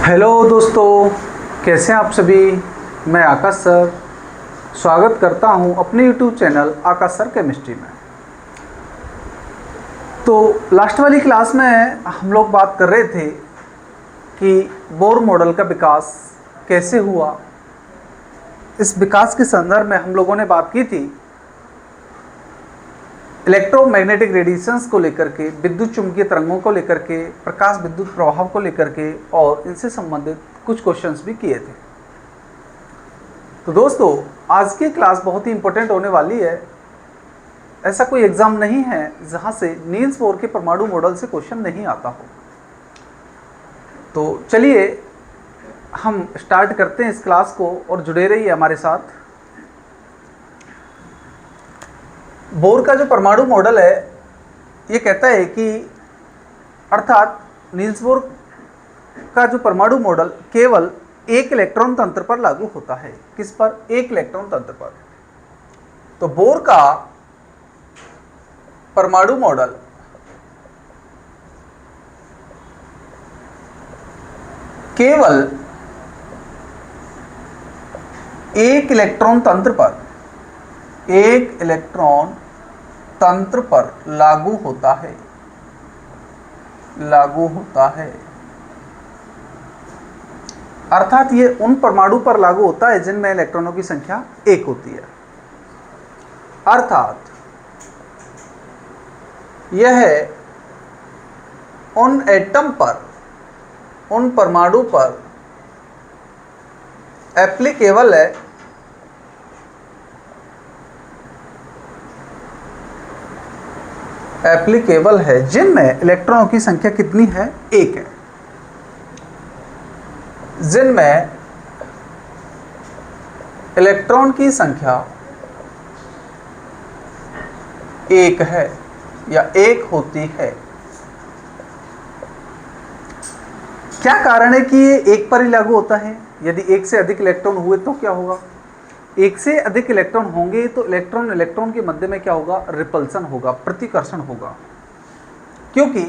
Hello दोस्तों, कैसे हैं आप सभी। मैं आकाश सर स्वागत करता हूं अपने यूट्यूब चैनल आकाश सर केमिस्ट्री में। तो लास्ट वाली क्लास में हम लोग बात कर रहे थे कि बोर मॉडल का विकास कैसे हुआ। इस विकास के संदर्भ में हम लोगों ने बात की थी इलेक्ट्रोमैग्नेटिक रेडिएशंस को लेकर के, विद्युत चुंबकीय तरंगों को लेकर के, प्रकाश विद्युत प्रभाव को लेकर के और इनसे संबंधित कुछ क्वेश्चंस भी किए थे। तो दोस्तों, आज की क्लास बहुत ही इंपॉर्टेंट होने वाली है। ऐसा कोई एग्जाम नहीं है जहां से नील्स बोर के परमाणु मॉडल से क्वेश्चन नहीं आता हो। तो चलिए हम स्टार्ट करते हैं इस क्लास को और जुड़े रहिए हमारे साथ। बोर का जो परमाणु मॉडल है ये कहता है कि अर्थात नील्स बोर का जो परमाणु मॉडल केवल एक इलेक्ट्रॉन तंत्र पर लागू होता है। किस पर? एक इलेक्ट्रॉन तंत्र पर। तो बोर का परमाणु मॉडल केवल एक इलेक्ट्रॉन तंत्र पर, एक इलेक्ट्रॉन तंत्र पर लागू होता है, लागू होता है। अर्थात ये उन परमाणु पर लागू होता है जिनमें इलेक्ट्रॉनों की संख्या एक होती है। अर्थात यह उन एटम पर, उन परमाणु पर एप्लीकेबल है जिनमें इलेक्ट्रॉनों की संख्या कितनी है? एक है। जिनमें इलेक्ट्रॉन की संख्या एक है या एक होती है। क्या कारण है कि ये एक पर ही लागू होता है? यदि एक से अधिक इलेक्ट्रॉन हुए तो क्या होगा? एक से अधिक इलेक्ट्रॉन होंगे तो इलेक्ट्रॉन इलेक्ट्रॉन के मध्य में क्या होगा? रिपल्सन होगा, प्रतिकर्षण होगा। क्योंकि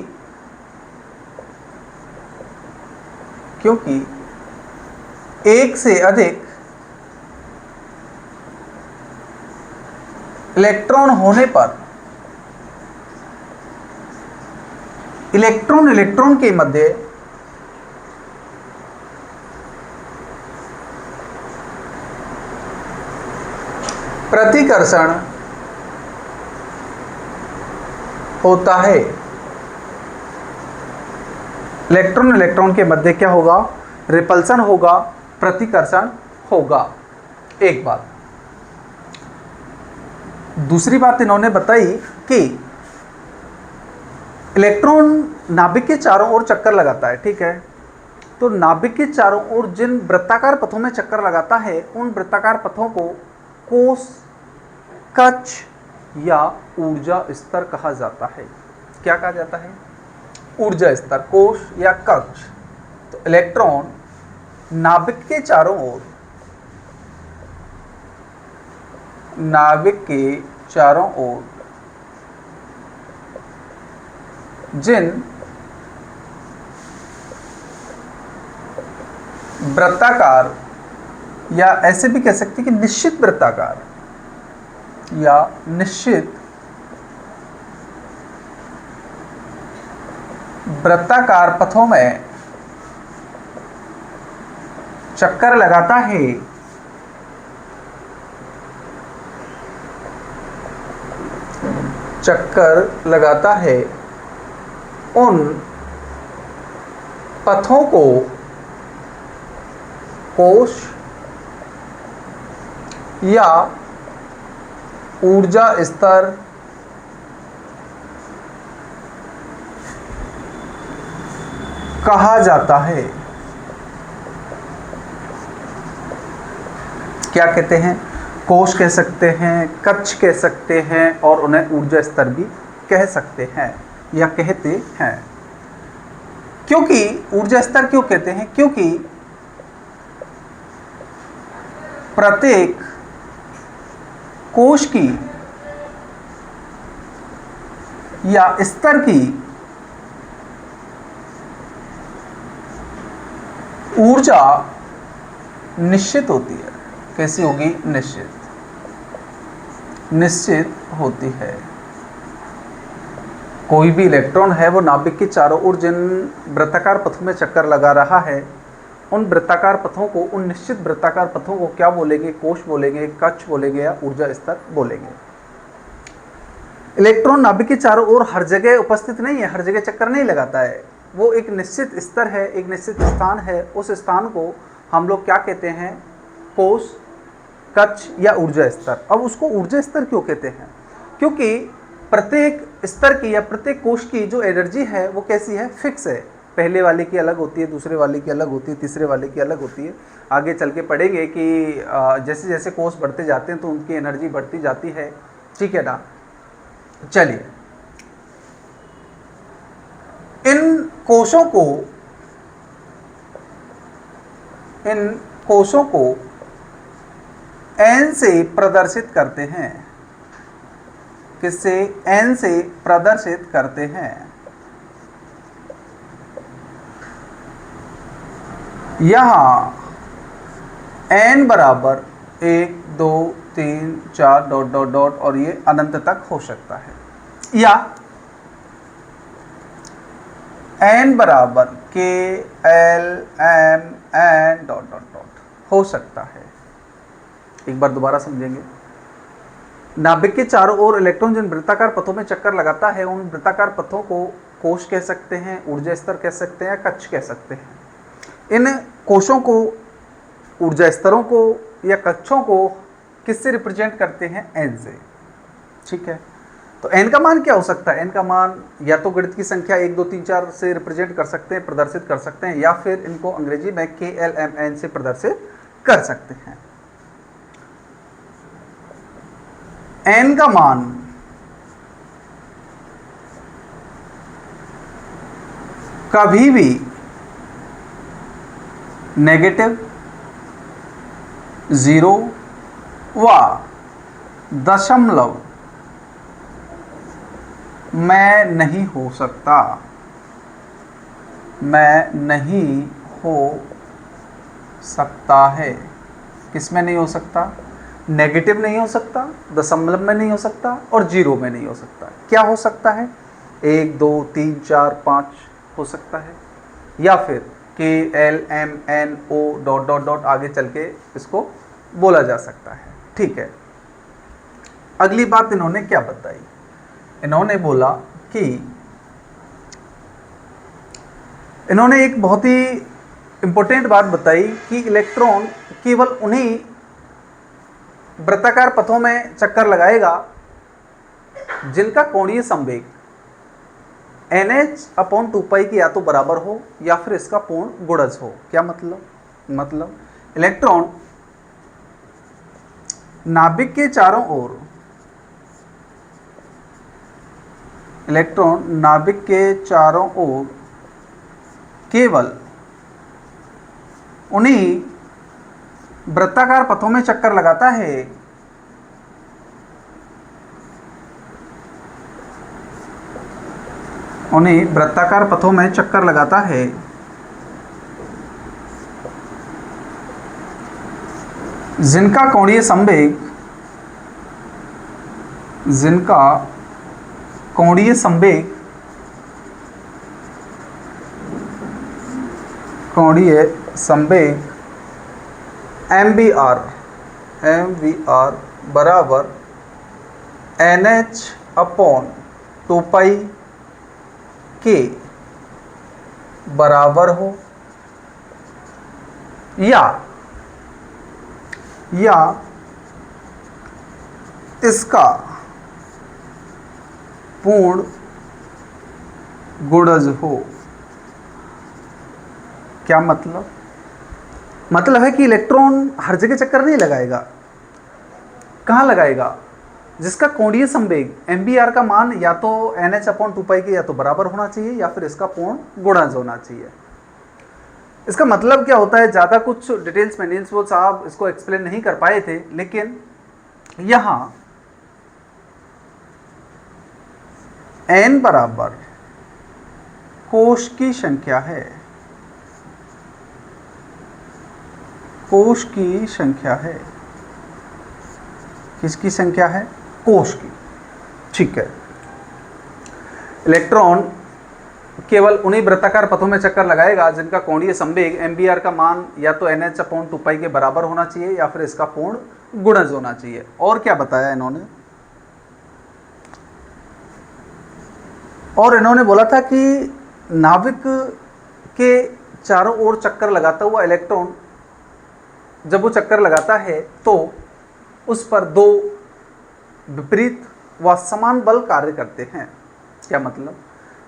एक से अधिक इलेक्ट्रॉन होने पर इलेक्ट्रॉन इलेक्ट्रॉन के मध्य प्रतिकर्षण होता है। इलेक्ट्रॉन इलेक्ट्रॉन के मध्य क्या होगा? रिपल्सन होगा, प्रतिकर्षण होगा। एक बात। दूसरी बात इन्होंने बताई कि इलेक्ट्रॉन नाभिक के चारों ओर चक्कर लगाता है, ठीक है। तो नाभिक के चारों ओर जिन वृत्ताकार पथों में चक्कर लगाता है उन वृत्ताकार पथों को कोश, कक्ष या ऊर्जा स्तर कहा जाता है। क्या कहा जाता है? ऊर्जा स्तर, कोश या कक्ष। तो इलेक्ट्रॉन नाभिक के चारों ओर, नाभिक के चारों ओर जिन वृत्ताकार या ऐसे भी कह सकते हैं कि निश्चित वृत्ताकार या निश्चित वृत्ताकार पथों में चक्कर लगाता है, चक्कर लगाता है, उन पथों को कोश या ऊर्जा स्तर कहा जाता है। क्या कहते हैं? कोश कह सकते हैं, कक्ष कह सकते हैं और उन्हें ऊर्जा स्तर भी कह सकते हैं या कहते हैं। क्योंकि ऊर्जा स्तर क्यों कहते हैं? क्योंकि प्रत्येक कोश की या स्तर की ऊर्जा निश्चित होती है। कैसी होगी? निश्चित होती है। कोई भी इलेक्ट्रॉन है वो नाभिक के चारों ओर जिन वृत्ताकार पथों में चक्कर लगा रहा है, उन वृत्ताकार पथों को, उन निश्चित वृत्ताकार पथों को क्या बोलेंगे? कोश बोलेंगे, कक्ष बोलेंगे या ऊर्जा स्तर बोलेंगे। इलेक्ट्रॉन नाभिक के चारों ओर हर जगह उपस्थित नहीं है, हर जगह चक्कर नहीं लगाता है। वो एक निश्चित स्तर है, एक निश्चित स्थान है। उस स्थान को हम लोग क्या कहते हैं? कोश, कक्ष या ऊर्जा स्तर। अब उसको ऊर्जा स्तर क्यों कहते हैं? क्योंकि प्रत्येक स्तर की या प्रत्येक कोश की जो एनर्जी है वो कैसी है? फिक्स है। पहले वाले की अलग होती है, दूसरे वाले की अलग होती है, तीसरे वाले की अलग होती है। आगे चल के पढ़ेंगे कि जैसे जैसे कोश बढ़ते जाते हैं तो उनकी एनर्जी बढ़ती जाती है। ठीक है ना? चलिए, इन कोशों को n से प्रदर्शित करते हैं। किससे? n से प्रदर्शित करते हैं। यहां n बराबर 1 2 3 4 डॉट डॉट डॉट और ये अनंत तक हो सकता है, या n बराबर k l m n dot dot dot हो सकता है। एक बार दोबारा समझेंगे। नाभिक के चारों ओर इलेक्ट्रॉन जिन वृत्ताकार पथों में चक्कर लगाता है, उन वृत्ताकार पथों को कोश कह सकते हैं, ऊर्जा स्तर कह सकते हैं, कक्ष कह सकते हैं। इन कोशों को, ऊर्जा स्तरों को या कक्षों को किससे रिप्रेजेंट करते हैं? n से। ठीक है, तो n का मान क्या हो सकता है? n का मान या तो गणित की संख्या 1 2 3 4 से रिप्रेजेंट कर सकते हैं, प्रदर्शित कर सकते हैं, या फिर इनको अंग्रेजी में k l m n से प्रदर्शित कर सकते हैं। n का मान कभी भी नेगेटिव, 0 व दशमलव में नहीं हो सकता। में नहीं हो सकता है। किस में नहीं हो सकता? नेगेटिव नहीं हो सकता, दशमलव में नहीं हो सकता और 0 में नहीं हो सकता। क्या हो सकता है? 1 2 3 4 5 हो सकता है, या फिर k l m n o dot dot dot आगे चल के इसको बोला जा सकता है। ठीक है, अगली बात इन्होंने क्या बताई? इन्होंने बोला कि इन्होंने एक बहुत ही इंपॉर्टेंट बात बताई कि इलेक्ट्रॉन केवल उन्हीं वृत्ताकार पथों में चक्कर लगाएगा जिनका कोणीय संवेग NH/2π की या तो बराबर हो या फिर इसका पूर्ण गुणज हो। क्या मतलब इलेक्ट्रॉन नाभिक के चारों ओर, इलेक्ट्रॉन नाभिक के चारों ओर केवल उन्हीं वृत्ताकार पथों में चक्कर लगाता है उन्हीं वृत्ताकार पथों में चक्कर लगाता है जिनका कोणीय संवेग MVR बराबर NH/2π के बराबर हो, या इसका पूर्ण गुणज हो। क्या मतलब है कि इलेक्ट्रॉन हर जगह चक्कर नहीं लगाएगा। कहाँ लगाएगा? जिसका कोणीय संवेग MVR का मान या तो NH/2π के या तो बराबर होना चाहिए या फिर इसका पूर्ण गुणज होना चाहिए। इसका मतलब क्या होता है? ज़्यादा कुछ डिटेल्स में नील्स बोर साहब इसको एक्सप्लेन नहीं कर पाए थे, लेकिन यहाँ n बराबर कोश की संख्या है। कोश की संख्या है। किसकी संख्या है? कोश की। ठीक है। इलेक्ट्रॉन केवल उन्हीं वृत्ताकार पथों में चक्कर लगाएगा जिनका कोणीय संवेग एमबीआर का मान या तो NH/2π के बराबर होना चाहिए या फिर इसका पूर्ण गुणज होना चाहिए। और क्या बताया इन्होंने? और इन्होंने बोला था कि नाभिक के चारों ओर चक्कर लगाता हुआ इलेक्ट्रॉन जब वो चक्कर लगाता है तो उस पर दो विपरीत व समान बल कार्य करते हैं। क्या मतलब?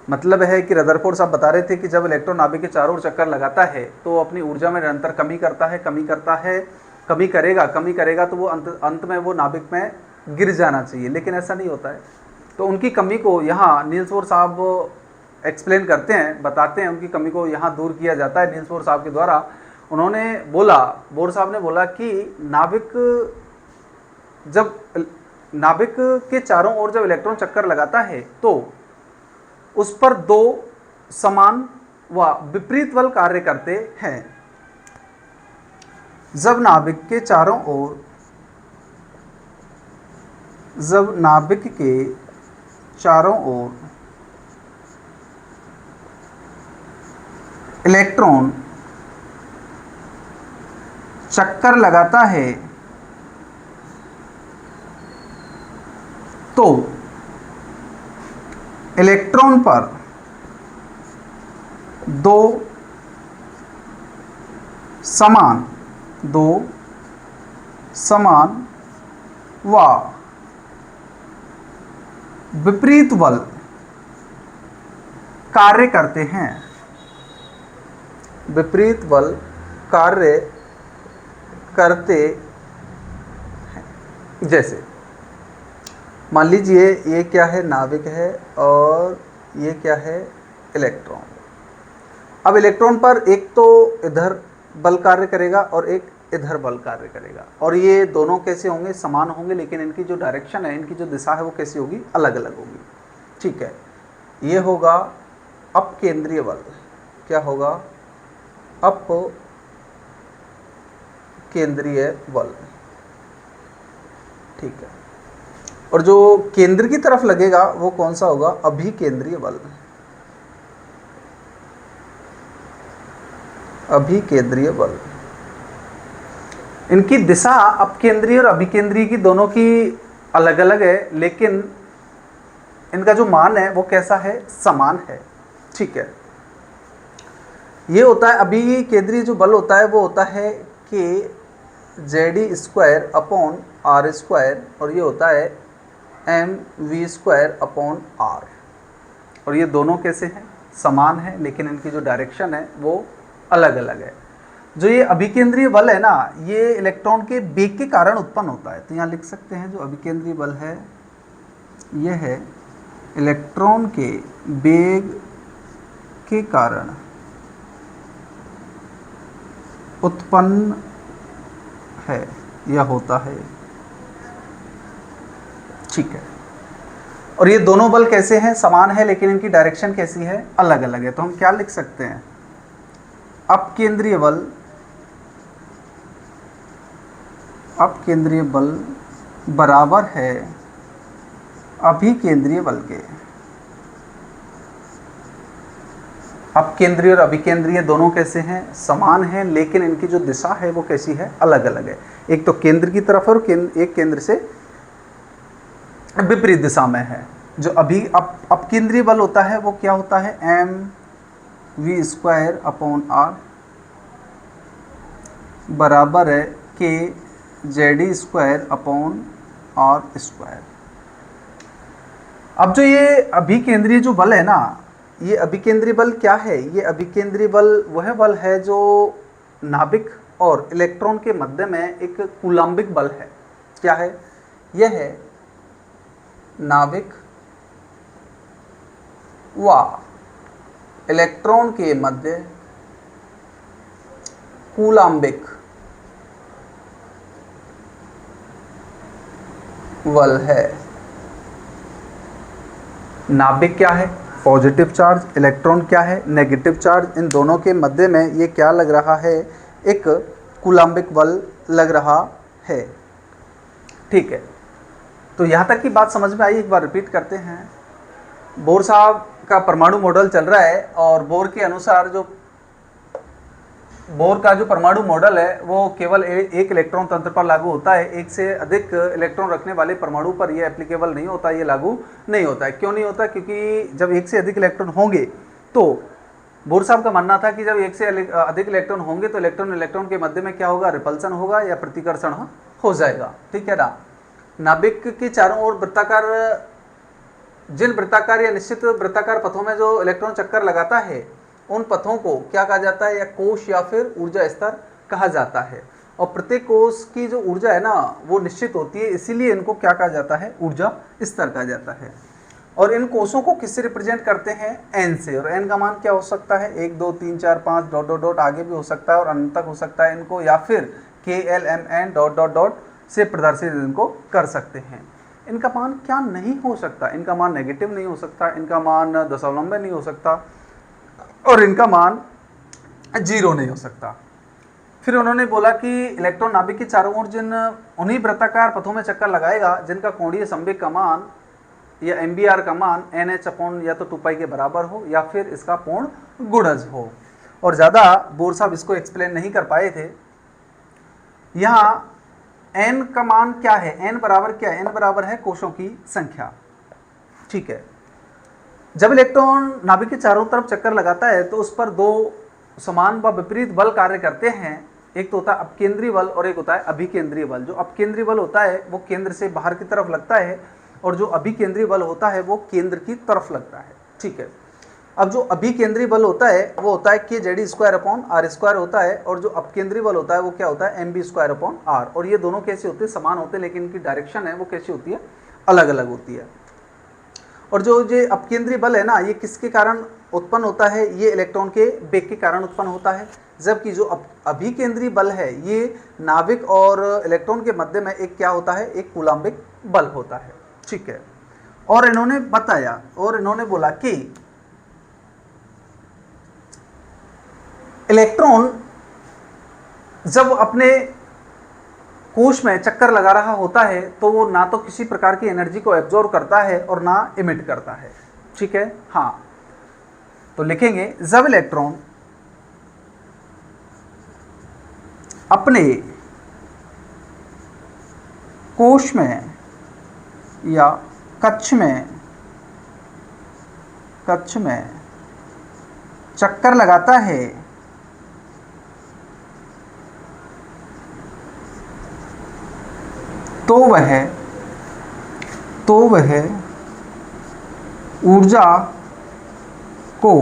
मतलब है कि रदरफोर्ड साहब बता रहे थे कि जब इलेक्ट्रॉन नाभिक के चारों ओर चक्कर लगाता है तो अपनी ऊर्जा में निरंतर कमी करेगा तो वो अंत में वो नाभिक में गिर जाना चाहिए, लेकिन ऐसा नहीं होता है। तो उनकी कमी को यहाँ नील्स बोर साहब एक्सप्लेन करते हैं, बताते हैं उनकी कमी को यहाँ दूर किया जाता है नील्स बोर साहब के द्वारा। उन्होंने बोला, बोर साहब ने बोला कि नाभिक के चारों ओर जब इलेक्ट्रॉन चक्कर लगाता है तो उस पर दो समान व विपरीत बल कार्य करते हैं। जब नाभिक के चारों ओर इलेक्ट्रॉन चक्कर लगाता है तो इलेक्ट्रॉन पर दो समान व विपरीत बल कार्य करते हैं। विपरीत बल कार्य करते हैं। जैसे मान लीजिए ये क्या है? नाभिक है और ये क्या है? इलेक्ट्रॉन। अब इलेक्ट्रॉन पर एक तो इधर बल कार्य करेगा और एक इधर बल कार्य करेगा, और ये दोनों कैसे होंगे? समान होंगे, लेकिन इनकी जो डायरेक्शन है, इनकी जो दिशा है वो कैसी होगी? अलग अलग होगी। ठीक है। ये होगा अपकेंद्रीय बल। क्या होगा? अपकेंद्रीय बल। ठीक है। और जो केंद्र की तरफ लगेगा वो कौन सा होगा? अभिकेंद्रीय बल। अभिकेंद्रीय बल। इनकी दिशा अपकेंद्रीय और अभिकेंद्रीय की दोनों की अलग अलग है, लेकिन इनका जो मान है वो कैसा है? समान है। ठीक है। ये होता है अभिकेंद्रीय जो बल होता है वो होता है कि Zd²/r², और ये होता है mv²/r। और ये दोनों कैसे हैं? समान है, लेकिन इनकी जो डायरेक्शन है वो अलग अलग है। जो ये अभिकेंद्रीय बल है ना, ये इलेक्ट्रॉन के वेग के कारण उत्पन्न होता है। तो यहाँ लिख सकते हैं जो अभिकेंद्रीय बल है ये है इलेक्ट्रॉन के वेग के कारण उत्पन्न है या होता है। ठीक है। और ये दोनों बल कैसे हैं? समान है, लेकिन इनकी डायरेक्शन कैसी है? अलग अलग है। तो हम क्या लिख सकते हैं? अपकेंद्रीय बल बराबर है अभिकेंद्रीय बल के। अपकेंद्रीय और अभिकेंद्रीय दोनों कैसे हैं? समान हैं, लेकिन इनकी जो दिशा है वो कैसी है? अलग अलग है। एक तो केंद्र की तरफ और एक केंद्र से विपरीत दिशा में है। जो अपकेंद्रीय बल होता है वो क्या होता है? mv²/r बराबर है kZd²/r²। अब जो ये अभिकेंद्रीय जो बल है ना, ये अभिकेंद्रीय बल क्या है? ये अभिकेंद्रीय बल वह बल है जो नाभिक और इलेक्ट्रॉन के मध्य में एक कूलम्बिक बल है। क्या है? यह है नाभिक व इलेक्ट्रॉन के मध्य कूलम्बिक बल है। नाभिक क्या है? Positive charge. इलेक्ट्रॉन क्या है? Negative charge. इन दोनों के मध्य में ये क्या लग रहा है? एक कूलाम्बिक बल लग रहा है। ठीक है, तो यहाँ तक की बात समझ में आई। एक बार रिपीट करते हैं। बोर साहब का परमाणु मॉडल चल रहा है और बोर के अनुसार जो बोर का जो परमाणु मॉडल है वो केवल एक इलेक्ट्रॉन तंत्र पर लागू होता है। एक से अधिक इलेक्ट्रॉन रखने वाले परमाणु पर यह एप्लीकेबल नहीं होता, ये लागू नहीं होता है। क्यों नहीं होता? क्योंकि जब एक से अधिक इलेक्ट्रॉन होंगे तो बोर साहब का मानना था कि जब एक से अधिक इलेक्ट्रॉन होंगे तो इलेक्ट्रॉन इलेक्ट्रॉन के मध्य में क्या होगा? रिपल्सन होगा या प्रतिकर्षण हो जाएगा। ठीक है ना। नाभिक के चारों ओर वृत्ताकार, जिन वृत्ताकार या निश्चित वृत्ताकार पथों में जो इलेक्ट्रॉन चक्कर लगाता है उन पथों को क्या कहा जाता है? या कोश या फिर ऊर्जा स्तर कहा जाता है। और प्रत्येक कोश की जो ऊर्जा है ना वो निश्चित होती है, इसीलिए इनको क्या कहा जाता है? ऊर्जा स्तर कहा जाता है। और इन कोशों को किससे रिप्रेजेंट करते हैं? एन से। और एन का मान क्या हो सकता है? 1 2 3 4 5 डॉट डॉट डॉट आगे भी हो सकता है और अंत तक हो सकता है इनको, या फिर KLMN डॉट डॉट डॉट से प्रदर्शित इनको कर सकते हैं। इनका मान क्या नहीं हो सकता? इनका मान नेगेटिव नहीं हो सकता, इनका मान दशमलव में नहीं हो सकता और इनका मान 0 नहीं हो सकता। फिर उन्होंने बोला कि इलेक्ट्रॉन नाभिक के चारों ओर जिन उन्हीं वृत्ताकार पथों में चक्कर लगाएगा जिनका कोणीय संवेग का मान या MBR का मान NH अपॉन या तो 2 पाई के बराबर हो या फिर इसका पूर्ण गुणज हो। और ज़्यादा बोर साहब इसको एक्सप्लेन नहीं कर पाए थे। यहाँ n का मान क्या है? n बराबर क्या है? n बराबर है कोशों की संख्या। ठीक है। जब इलेक्ट्रॉन नाभिक के चारों तरफ चक्कर लगाता है तो उस पर दो समान व विपरीत बल कार्य करते हैं। एक तो होता है अपकेंद्रीय बल और एक होता है अभिकेंद्रीय बल। जो अपकेंद्रीय बल होता है वो केंद्र से बाहर की तरफ लगता है और जो अभिकेंद्रीय बल होता है वो केंद्र की तरफ लगता है। ठीक है। अब जो अभिकेंद्रीय बल होता है वो होता है KZ² अपॉन R² होता है और जो अपकेंद्रीय बल होता है वो क्या होता है? MB² upon R। और ये दोनों कैसे होते हैं? समान होते हैं, लेकिन इनकी डायरेक्शन है वो कैसी होती है? अलग अलग होती है। और जो ये अपकेंद्रीय बल है ना ये किसके कारण उत्पन्न होता है? ये इलेक्ट्रॉन के वेग के कारण उत्पन्न होता है। जबकि जो अभिकेंद्रीय बल है ये नाभिक और इलेक्ट्रॉन के मध्य में एक क्या होता है? एक कूलाम्बिक बल होता है। ठीक है। और इन्होंने बताया और इन्होंने बोला कि इलेक्ट्रॉन जब अपने कोश में चक्कर लगा रहा होता है तो वो ना तो किसी प्रकार की एनर्जी को एब्जॉर्ब करता है और ना इमिट करता है। ठीक है। हाँ, तो लिखेंगे जब इलेक्ट्रॉन अपने कोश में या कक्ष में चक्कर लगाता है तो वह ऊर्जा को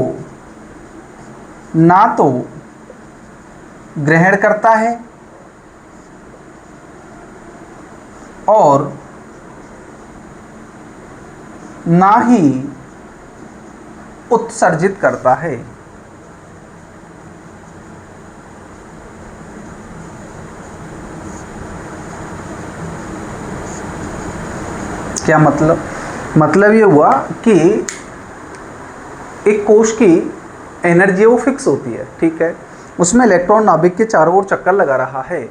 ना तो ग्रहण करता है और ना ही उत्सर्जित करता है। क्या मतलब ये हुआ कि एक कोश की एनर्जी वो फिक्स होती है। ठीक है। उसमें इलेक्ट्रॉन नाभिक के चारों ओर चक्कर लगा रहा है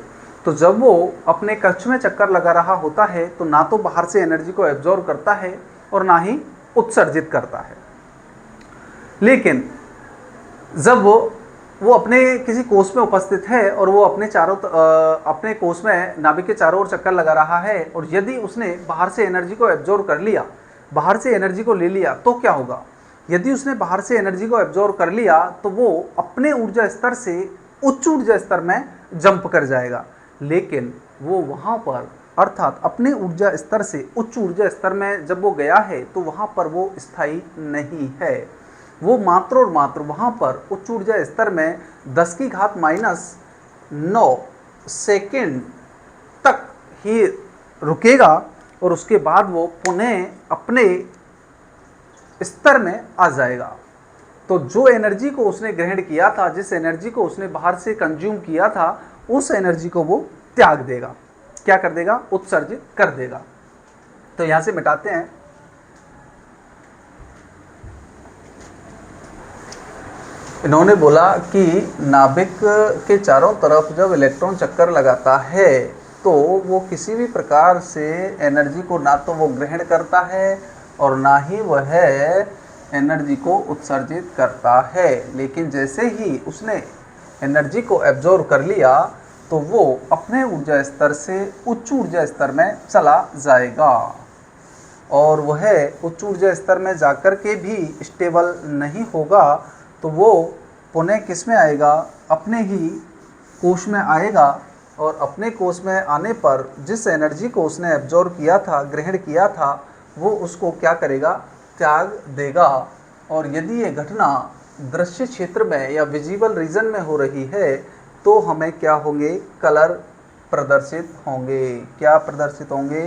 तो जब वो अपने कक्ष में चक्कर लगा रहा होता है तो ना तो बाहर से एनर्जी को एब्जॉर्ब करता है और ना ही उत्सर्जित करता है। लेकिन जब वो अपने किसी कोश में उपस्थित है और वो अपने कोश में नाभिक के चारों ओर चक्कर लगा रहा है और यदि उसने बाहर से एनर्जी को एब्जॉर्ब कर लिया, बाहर से एनर्जी को ले लिया तो क्या होगा? यदि उसने बाहर से एनर्जी को एब्जॉर्ब कर लिया तो वो अपने ऊर्जा स्तर से उच्च ऊर्जा स्तर में जंप कर जाएगा। लेकिन वो वहाँ पर अर्थात अपने ऊर्जा स्तर से उच्च ऊर्जा स्तर में जब वो गया है तो वहाँ पर वो स्थायी नहीं है। वो मात्र और मात्र वहाँ पर उच्च ऊर्जा स्तर में 10⁻⁹ सेकेंड तक ही रुकेगा और उसके बाद वो पुनः अपने स्तर में आ जाएगा। तो जो एनर्जी को उसने ग्रहण किया था, जिस एनर्जी को उसने बाहर से कंज्यूम किया था, उस एनर्जी को वो त्याग देगा। क्या कर देगा? उत्सर्जित कर देगा। तो यहां से मिटाते हैं। इन्होंने बोला कि नाभिक के चारों तरफ जब इलेक्ट्रॉन चक्कर लगाता है तो वो किसी भी प्रकार से एनर्जी को ना तो वो ग्रहण करता है और ना ही वह एनर्जी को उत्सर्जित करता है, लेकिन जैसे ही उसने एनर्जी को एब्जॉर्व कर लिया तो वो अपने ऊर्जा स्तर से उच्च ऊर्जा स्तर में चला जाएगा और वह उच्च ऊर्जा स्तर में जाकर के भी स्टेबल नहीं होगा, तो वो पुनः किस में आएगा, अपने ही कोश में आएगा और अपने कोश में आने पर जिस एनर्जी को उसने एब्जॉर्व किया था, ग्रहण किया था, वो उसको क्या करेगा, त्याग देगा। और यदि ये घटना दृश्य क्षेत्र में या विजिबल रीजन में हो रही है तो हमें क्या होंगे, कलर प्रदर्शित होंगे। क्या प्रदर्शित होंगे,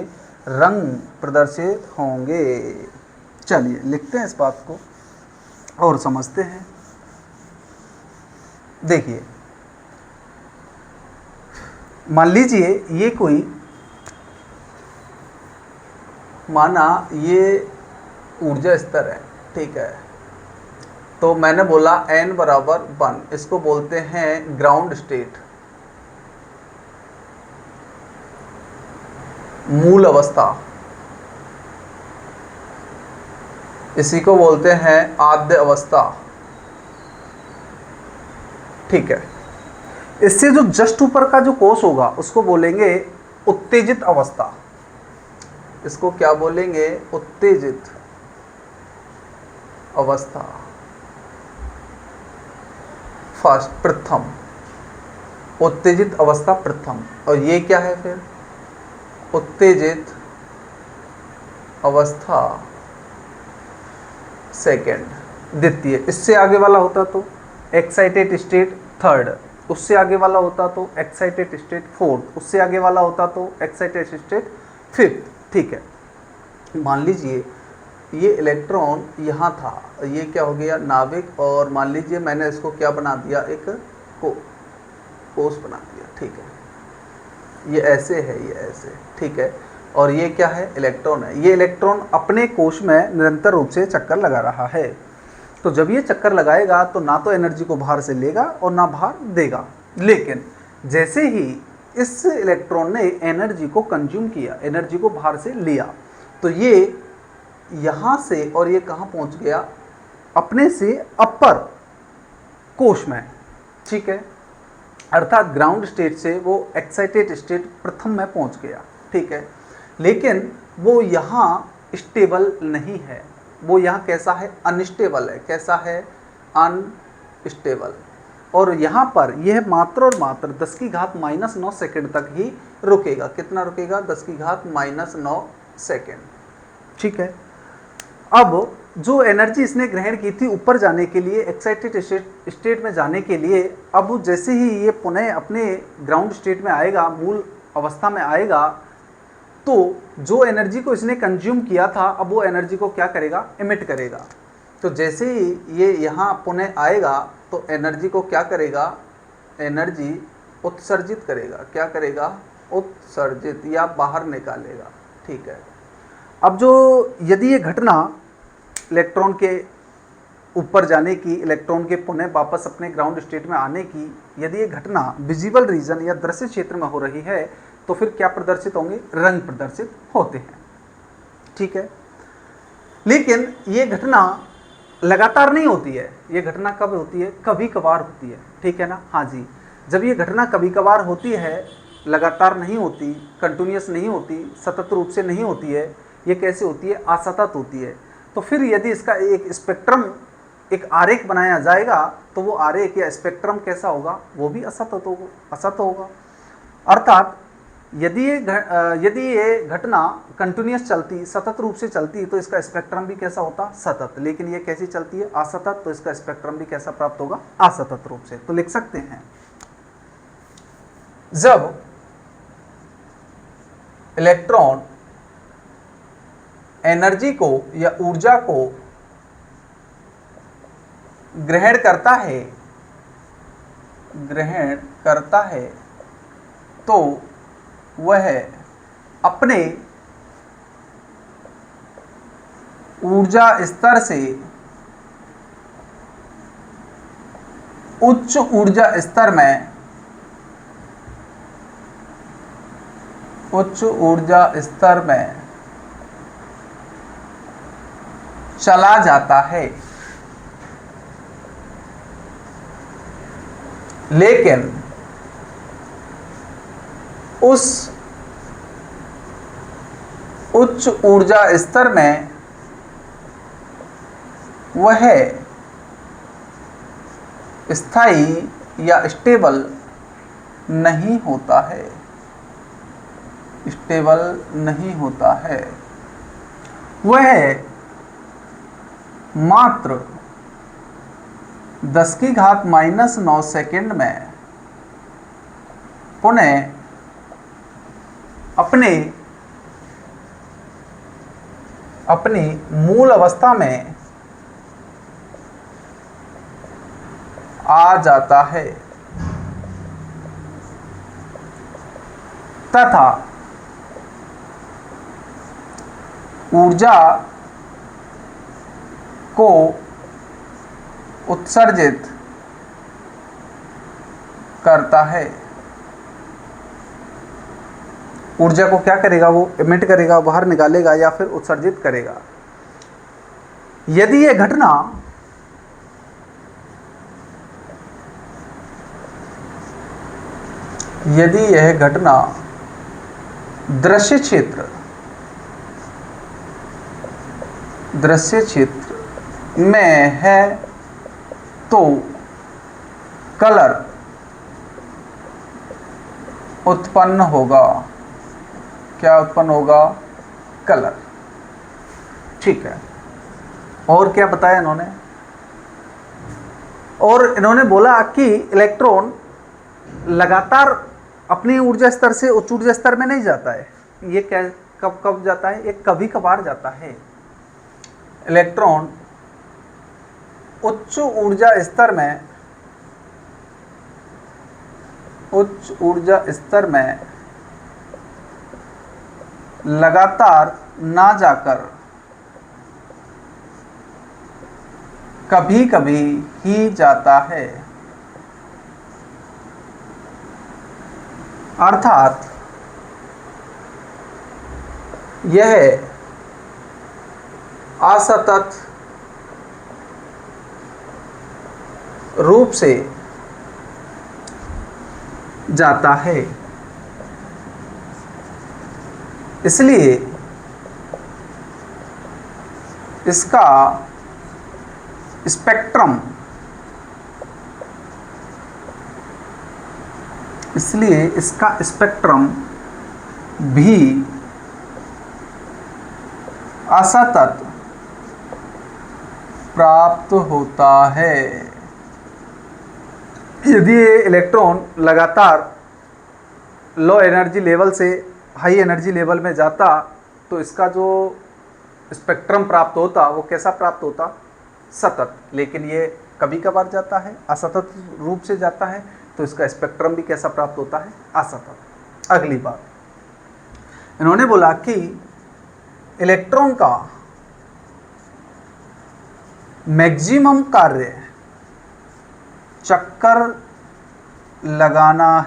रंग प्रदर्शित होंगे। चलिए लिखते हैं इस बात को और समझते हैं। देखिए, मान लीजिए ये कोई, माना ये ऊर्जा स्तर है, ठीक है, तो मैंने बोला n बराबर 1, इसको बोलते हैं ग्राउंड स्टेट, मूल अवस्था, इसी को बोलते हैं आद्य अवस्था, ठीक है। इससे जो जस्ट ऊपर का जो कोश होगा उसको बोलेंगे उत्तेजित अवस्था। इसको क्या बोलेंगे, उत्तेजित अवस्था, फर्स्ट, प्रथम, उत्तेजित अवस्था प्रथम। और ये क्या है फिर, उत्तेजित अवस्था सेकेंड, द्वितीय। इससे आगे वाला होता तो एक्साइटेड स्टेट थर्ड, उससे आगे वाला होता तो एक्साइटेड स्टेट फोर्थ, उससे आगे वाला होता तो एक्साइटेड स्टेट फिफ्थ, ठीक है। मान लीजिए ये इलेक्ट्रॉन यहाँ था, ये क्या हो गया, नाभिक, और मान लीजिए मैंने इसको क्या बना दिया, एक कोश बना दिया, ठीक है। ये ऐसे है, ये ऐसे, ठीक है। और ये क्या है, इलेक्ट्रॉन है। ये इलेक्ट्रॉन अपने कोश में निरंतर रूप से चक्कर लगा रहा है। तो जब ये चक्कर लगाएगा तो ना तो एनर्जी को बाहर से लेगा और ना बाहर देगा, लेकिन जैसे ही इस इलेक्ट्रॉन ने एनर्जी को कंज्यूम किया, एनर्जी को बाहर से लिया, तो ये यहाँ से और ये कहाँ पहुँच गया, अपने से अपर कोश में, ठीक है। अर्थात ग्राउंड स्टेट से वो एक्साइटेड स्टेट प्रथम में पहुँच गया, ठीक है। लेकिन वो यहाँ स्टेबल नहीं है, वो यहाँ कैसा है, अनस्टेबल है। कैसा है, अनस्टेबल। और यहाँ पर यह मात्र और मात्र 10 की घात -9 सेकेंड तक ही रुकेगा। कितना रुकेगा, 10 की घात -9 सेकेंड, ठीक है। अब जो एनर्जी इसने ग्रहण की थी ऊपर जाने के लिए, एक्साइटेड स्टेट में जाने के लिए, अब जैसे ही ये पुनः अपने ग्राउंड स्टेट में आएगा, मूल अवस्था में आएगा, तो जो एनर्जी को इसने कंज्यूम किया था, अब वो एनर्जी को क्या करेगा, एमिट करेगा। तो जैसे ही ये यहाँ पुनः आएगा तो एनर्जी को क्या करेगा, एनर्जी उत्सर्जित करेगा। क्या करेगा, उत्सर्जित, या बाहर निकालेगा, ठीक है। अब जो यदि ये घटना इलेक्ट्रॉन के ऊपर जाने की, इलेक्ट्रॉन के पुनः वापस अपने ग्राउंड स्टेट में आने की, यदि ये घटना विजिबल रीजन या दृश्य क्षेत्र में हो रही है तो फिर क्या प्रदर्शित होंगे, रंग प्रदर्शित होते हैं, ठीक है। लेकिन ये घटना लगातार नहीं होती है। ये घटना कब होती है, कभी कभार होती है, ठीक है ना। हाँ जी, जब ये घटना कभी कभार होती है, लगातार नहीं होती, कंटिन्यूस नहीं होती, सतत रूप से नहीं होती है, ये कैसे होती है, असतत होती है। तो फिर यदि इसका एक स्पेक्ट्रम, एक आरेख बनाया जाएगा तो वो आरेख या स्पेक्ट्रम कैसा होगा, वो भी असत होगा। अर्थात यदि ये घटना कंटिन्यूस चलती, सतत रूप से चलती, तो इसका स्पेक्ट्रम भी कैसा होता, सतत। लेकिन ये कैसी चलती है, असतत, तो इसका स्पेक्ट्रम भी कैसा प्राप्त होगा, असतत रूप से। तो लिख सकते हैं, जब इलेक्ट्रॉन एनर्जी को या ऊर्जा को ग्रहण करता है तो वह अपने ऊर्जा स्तर से उच्च ऊर्जा स्तर में चला जाता है, लेकिन उस उच्च ऊर्जा स्तर में वह स्थायी या स्टेबल नहीं होता है, वह मात्र 10⁻⁹ सेकंड में पुनः अपनी मूल अवस्था में आ जाता है तथा ऊर्जा को उत्सर्जित करता है। ऊर्जा को क्या करेगा? वो एमिट करेगा, बाहर निकालेगा या फिर उत्सर्जित करेगा। यदि यह घटना दृश्य क्षेत्र में है तो कलर उत्पन्न होगा। क्या उत्पन्न होगा? कलर। ठीक है। और क्या बताया इन्होंने? और इन्होंने बोला कि इलेक्ट्रॉन लगातार अपनी ऊर्जा स्तर से उच्च ऊर्जा स्तर में नहीं जाता है। ये कब जाता है? ये कभी कभार जाता है। इलेक्ट्रॉन उच्च ऊर्जा स्तर में लगातार ना जाकर कभी कभी ही जाता है। अर्थात यह असतत रूप से जाता है। इसलिए इसका स्पेक्ट्रम भी असतत प्राप्त होता है। यदि ये इलेक्ट्रॉन लगातार लो एनर्जी लेवल से हाई एनर्जी लेवल में जाता तो इसका जो स्पेक्ट्रम प्राप्त होता वो कैसा प्राप्त होता? सतत। लेकिन ये कभी कभार जाता है, असतत रूप से जाता है, तो इसका स्पेक्ट्रम भी कैसा प्राप्त होता है? असतत। अगली बात इन्होंने बोला कि इलेक्ट्रॉन का मैक्सिमम कार्य चक्कर लगाना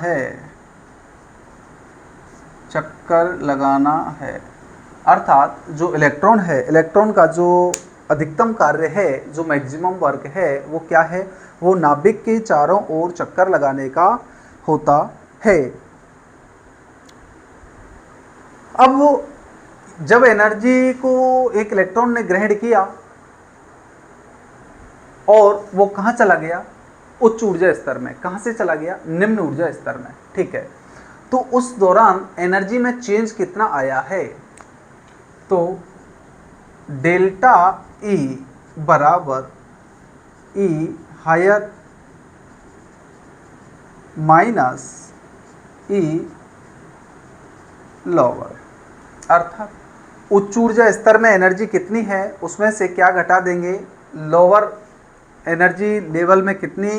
है। अर्थात जो इलेक्ट्रॉन है, इलेक्ट्रॉन का जो अधिकतम कार्य है, जो मैक्सिमम वर्क है, वो क्या है? वो नाभिक के चारों ओर चक्कर लगाने का होता है। अब जब एनर्जी को एक इलेक्ट्रॉन ने ग्रहण किया और वो कहाँ चला गया? उच्च ऊर्जा स्तर में। कहाँ से चला गया? निम्न ऊर्जा स्तर में। ठीक है। तो उस दौरान एनर्जी में चेंज कितना आया है? तो डेल्टा E बराबर E higher minus E lower. अर्थात उच्च ऊर्जा स्तर में एनर्जी कितनी है उसमें से क्या घटा देंगे? लोअर एनर्जी लेवल में कितनी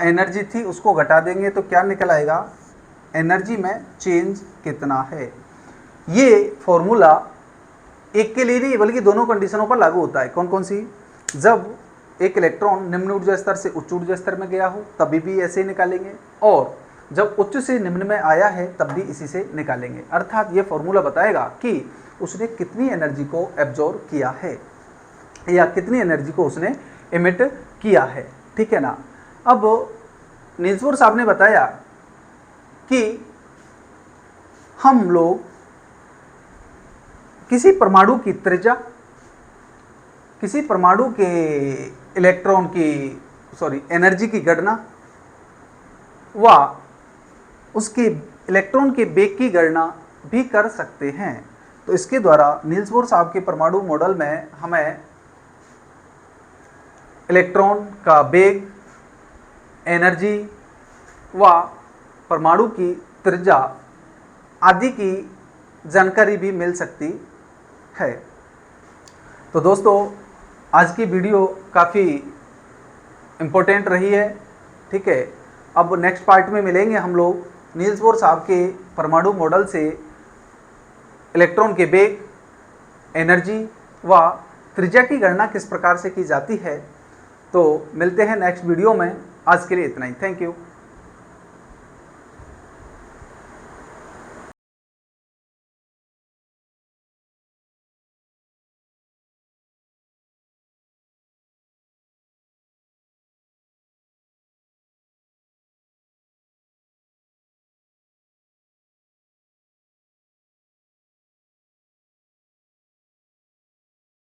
एनर्जी थी उसको घटा देंगे तो क्या निकल आएगा? एनर्जी में चेंज कितना है। ये फॉर्मूला एक के लिए नहीं बल्कि दोनों कंडीशनों पर लागू होता है। कौन कौन सी? जब एक इलेक्ट्रॉन निम्न ऊर्जा स्तर से उच्च ऊर्जा स्तर में गया हो तभी भी ऐसे ही निकालेंगे, और जब उच्च से निम्न में आया है तब भी इसी से निकालेंगे। अर्थात ये फॉर्मूला बताएगा कि उसने कितनी एनर्जी को एब्जॉर्ब किया है या कितनी एनर्जी को उसने इमिट किया है, ठीक है ना। अब नील्स बोर साहब ने बताया कि हम लोग किसी परमाणु की त्रिज्या, किसी परमाणु के इलेक्ट्रॉन की एनर्जी की गणना व उसके इलेक्ट्रॉन के वेग की गणना भी कर सकते हैं। तो इसके द्वारा नील्स बोर साहब के परमाणु मॉडल में हमें इलेक्ट्रॉन का वेग, एनर्जी व परमाणु की त्रिज्या आदि की जानकारी भी मिल सकती है। तो दोस्तों, आज की वीडियो काफ़ी इम्पोर्टेंट रही है, ठीक है। अब नेक्स्ट पार्ट में मिलेंगे हम लोग नील्स बोर साहब के परमाणु मॉडल से इलेक्ट्रॉन के वेग, एनर्जी व त्रिज्या की गणना किस प्रकार से की जाती है। तो मिलते हैं नेक्स्ट वीडियो में। आज के लिए इतना ही। Thank you.